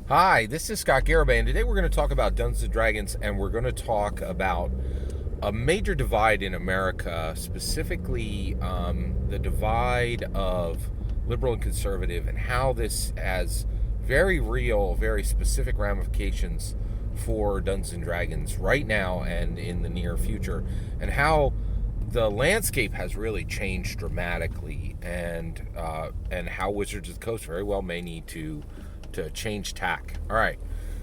Hi, this is Scott Garibay, and today we're going to talk about Dungeons and Dragons, and we're going to talk about a major divide in America, specifically the divide of liberal and conservative, and how this has very real, very specific ramifications for Dungeons and Dragons right now and in the near future, and how the landscape has really changed dramatically, and how Wizards of the Coast very well may need to change tack. All right,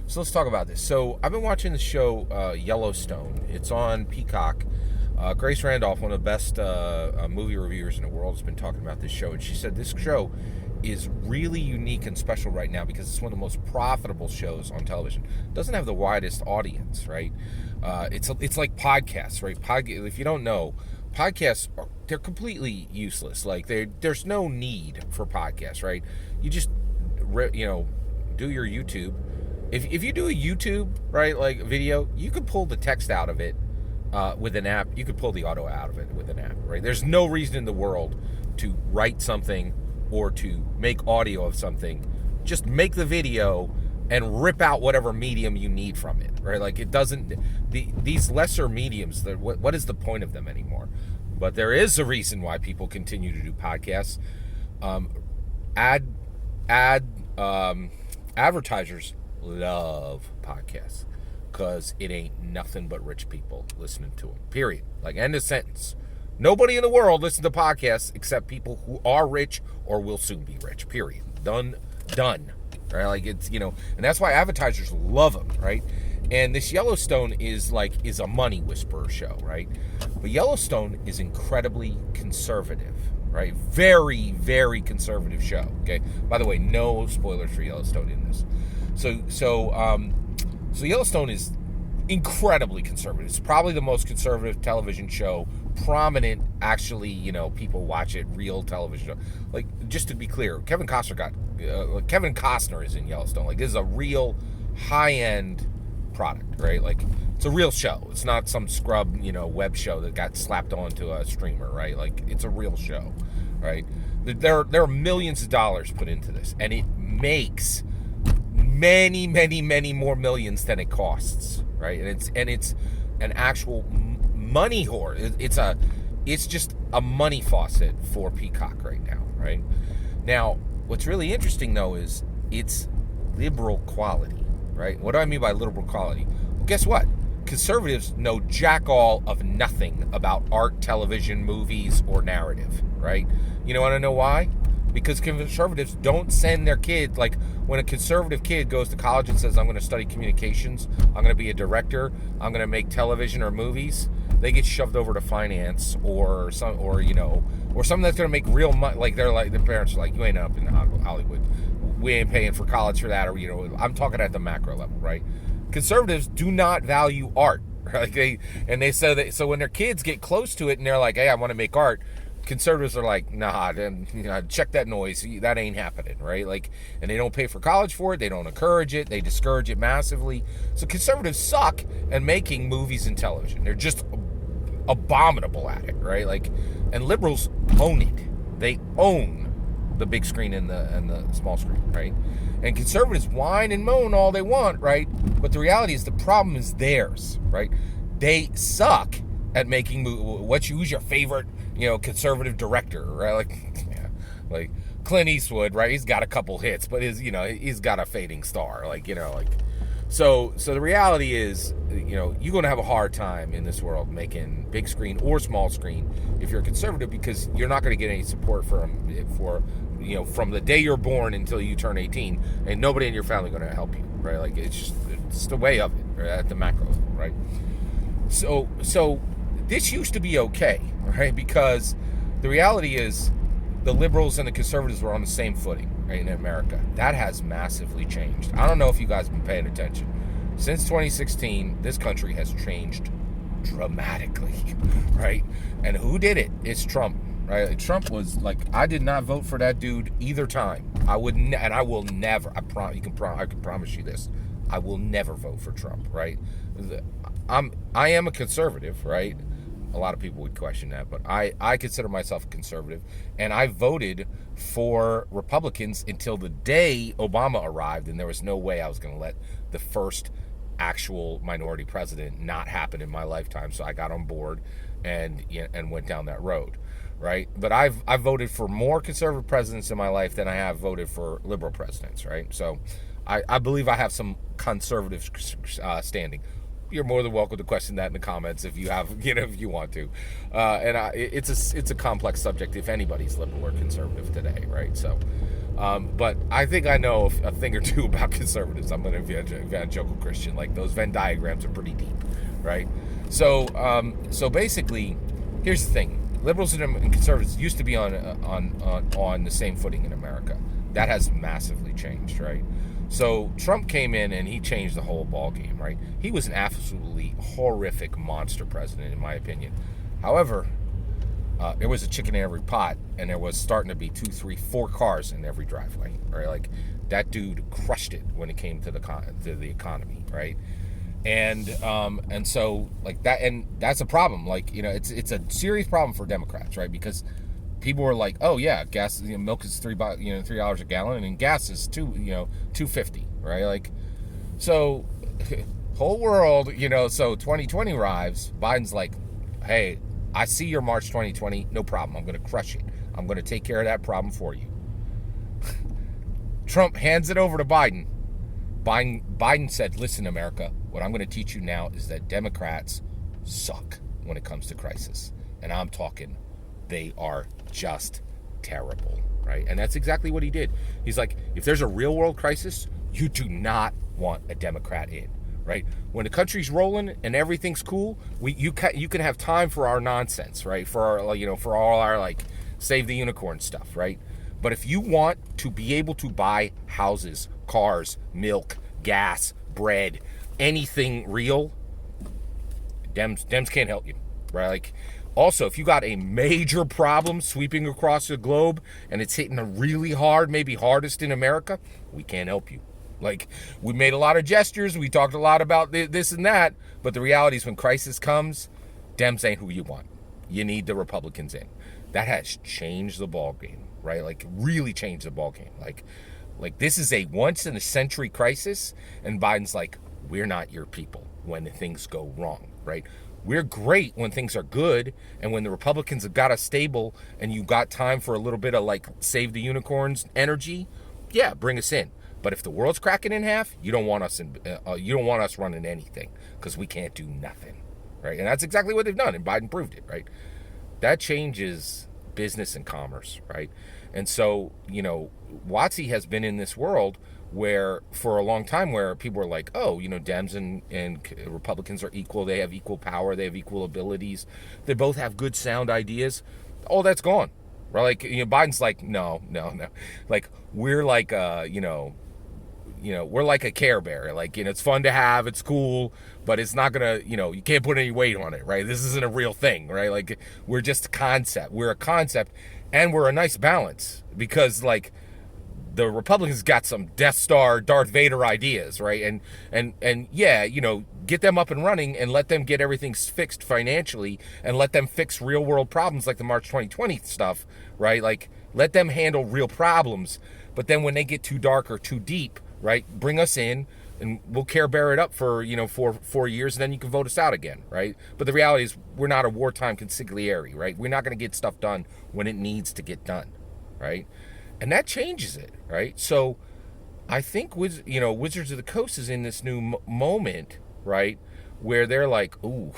so let's talk about this. So I've been watching the show Yellowstone. It's on Peacock. Grace Randolph, one of the best movie reviewers in the world, has been talking about this show, and she said this show is really unique and special right now because it's one of the most profitable shows on television. It doesn't have the widest audience, right? It's like podcasts, right? If you don't know, podcasts they're completely useless. Like there's no need for podcasts, right? You just do your YouTube. If you do a YouTube, right, like video, you could pull the text out of it with an app. You could pull the audio out of it with an app, right? There's no reason in the world to write something or to make audio of something. Just make the video and rip out whatever medium you need from it, right? Like it doesn't, these lesser mediums, what is the point of them anymore? But there is a reason why people continue to do podcasts. Advertisers love podcasts because it ain't nothing but rich people listening to them, period. Like, end of sentence. Nobody in the world listens to podcasts except people who are rich or will soon be rich, period. Done. Right? Like, it's, and that's why advertisers love them, right? And this Yellowstone is a money whisperer show, right? But Yellowstone is incredibly conservative, right? Very, very conservative show. Okay. By the way, no spoilers for Yellowstone in this. So Yellowstone is incredibly conservative. It's probably the most conservative television show, prominent. Actually, people watch it. Real television show. Like, just to be clear, Kevin Costner is in Yellowstone. Like, this is a real high-end product, right? Like, it's a real show. It's not some scrub, web show that got slapped onto a streamer, right? Like, it's a real show, right? There are millions of dollars put into this, and it makes many, many, many more millions than it costs, right? And it's an actual money whore. It's just a money faucet for Peacock right now, right? Now, what's really interesting though is it's liberal quality, right? What do I mean by liberal quality? Well, guess what? Conservatives know jack all of nothing about art, television, movies, or narrative, right? You want to know why? Because conservatives don't send their kids, like when a conservative kid goes to college and says, I'm going to study communications, I'm going to be a director, I'm going to make television or movies, they get shoved over to finance or something that's going to make real money. Like their parents are like, you ain't up in Hollywood. We ain't paying for college for that. Or, I'm talking at the macro level, right? Conservatives do not value art. Right? So when their kids get close to it and they're like, hey, I want to make art, conservatives are like, nah, then check that noise. That ain't happening, right? Like, and they don't pay for college for it. They don't encourage it. They discourage it massively. So conservatives suck at making movies and television. They're just abominable at it, right? Like, and liberals own it. They own the big screen and the small screen, right? And conservatives whine and moan all they want, right? But the reality is the problem is theirs, right? They suck at making movies. Who's your favorite, conservative director, right? Like Clint Eastwood, right? He's got a couple hits, but he's got a fading star, So the reality is, you're going to have a hard time in this world making big screen or small screen if you're a conservative, because you're not going to get any support from the day you're born until you turn 18, and nobody in your family going to help you, right? Like, it's the way of it, right? At the macro level, right? So this used to be okay, right? Because the reality is the liberals and the conservatives were on the same footing, right, in America. That has massively changed. I don't know if you guys have been paying attention. Since 2016, this country has changed dramatically, right? And who did it? It's Trump, right? Trump was like, I did not vote for that dude either time. I wouldn't, and I will never. I can promise you this. I will never vote for Trump, right? I am a conservative, right? a lot of people would question that, but I consider myself a conservative, and I voted for Republicans until the day Obama arrived, and there was no way I was going to let the first actual minority president not happen in my lifetime. So I got on board and went down that road, right? But I've voted for more conservative presidents in my life than I have voted for liberal presidents, right? So I believe I have some conservative standing. You're more than welcome to question that in the comments if you have, if you want to. It's a complex subject if anybody's liberal or conservative today, right? So, but I think I know a thing or two about conservatives. I'm an evangelical Christian. Like, those Venn diagrams are pretty deep, right? So basically, here's the thing: liberals and conservatives used to be on the same footing in America. That has massively changed, right? So Trump came in and he changed the whole ball game, right? He was an absolutely horrific monster president, in my opinion. However, there was a chicken in every pot, and there was starting to be 2, 3, 4 cars in every driveway, right? Like, that dude crushed it when it came to the economy, right? And so, like, that, and that's a problem. Like, it's a serious problem for Democrats, right? Because people were like, oh yeah, gas, milk is $3 a gallon, and gas is $2.50, right? Like, so whole world, so 2020 arrives, Biden's like, hey, I see your March 2020, no problem, I'm going to crush it, I'm going to take care of that problem for you. Trump hands it over to Biden. Biden said, listen, America, what I'm going to teach you now is that Democrats suck when it comes to crisis, and I'm talking, they are just terrible, right? And that's exactly what he did. He's like, if there's a real world crisis, you do not want a Democrat in, right? When the country's rolling and everything's cool, you can have time for our nonsense, right? For our, for all our, like, save the unicorn stuff, right? But if you want to be able to buy houses, cars, milk, gas, bread, anything real, Dems can't help you, right? Like, also, if you got a major problem sweeping across the globe and it's hitting a really hard, maybe hardest in America, we can't help you. Like, we made a lot of gestures, we talked a lot about this and that, but the reality is when crisis comes, Dems ain't who you want. You need the Republicans in. That has changed the ball game, right? Like, really changed the ball game. Like this is a once in a century crisis, and Biden's like, we're not your people when things go wrong, right? We're great when things are good, and when the Republicans have got us stable and you got time for a little bit of, like, save the unicorns energy, yeah, bring us in. But if the world's cracking in half, you don't want us running anything, because we can't do nothing, right? And that's exactly what they've done, and Biden proved it, right? That changes business and commerce, right? And so, WotC has been in this world where, for a long time, where people were like, oh, Dems and Republicans are equal, they have equal power, they have equal abilities, they both have good sound ideas. All that's gone, right? Like, Biden's like, no, like, we're like we're like a Care Bear, like, it's fun to have, it's cool, but it's not gonna, you can't put any weight on it, right? This isn't a real thing, right? Like, we're just a concept, and we're a nice balance, because, like, the Republicans got some Death Star, Darth Vader ideas, right? And yeah, get them up and running and let them get everything fixed financially, and let them fix real world problems like the March 2020 stuff, right? Like, let them handle real problems. But then when they get too dark or too deep, right, bring us in and we'll Care Bear it up for, 4 years, and then you can vote us out again, right? But the reality is, we're not a wartime consigliere, right? We're not going to get stuff done when it needs to get done, right? And that changes it, right? So I think Wizards of the Coast is in this new moment, right, where they're like, ooh,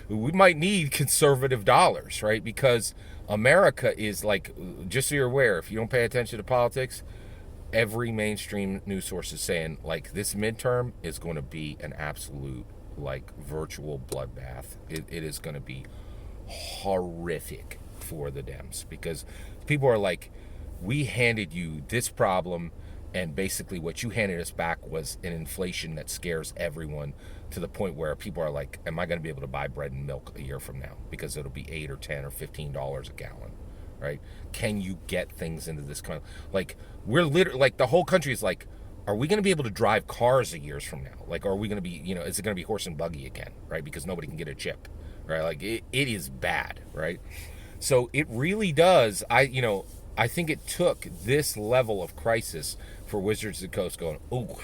we might need conservative dollars, right? Because America is, like, just so you're aware, if you don't pay attention to politics, every mainstream news source is saying, like, this midterm is going to be an absolute, like, virtual bloodbath. It is going to be horrific for the Dems, because people are like, we handed you this problem, and basically what you handed us back was an inflation that scares everyone, to the point where people are like, am I going to be able to buy bread and milk a year from now, because it'll be $8 or $10 or $15 a gallon, right? Can you get things into this kind of, like, we're literally, like, the whole country is like, are we going to be able to drive cars a years from now? Like, are we going to be, is it going to be horse and buggy again, right? Because nobody can get a chip, right? Like it is bad, right? So it really does. I think it took this level of crisis for Wizards of the Coast going, oh,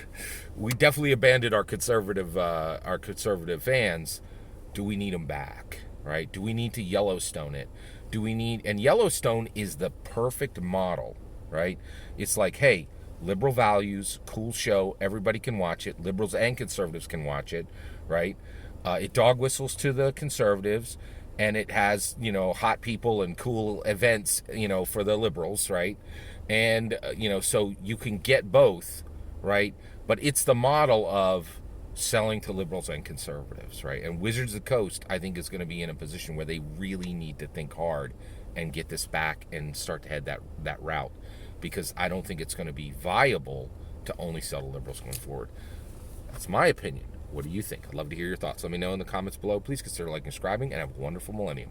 we definitely abandoned our conservative fans. Do we need them back? Right? Do we need to Yellowstone it? Do we need, and Yellowstone is the perfect model, right? It's like, hey, liberal values, cool show, everybody can watch it. Liberals and conservatives can watch it, right? It dog whistles to the conservatives, and it has, hot people and cool events, for the liberals, right? And so you can get both, right? But it's the model of selling to liberals and conservatives, right? And Wizards of the Coast, I think, is going to be in a position where they really need to think hard and get this back and start to head that route, because I don't think it's going to be viable to only sell to liberals going forward. That's my opinion. What do you think? I'd love to hear your thoughts. Let me know in the comments below. Please consider liking and subscribing, and have a wonderful millennium.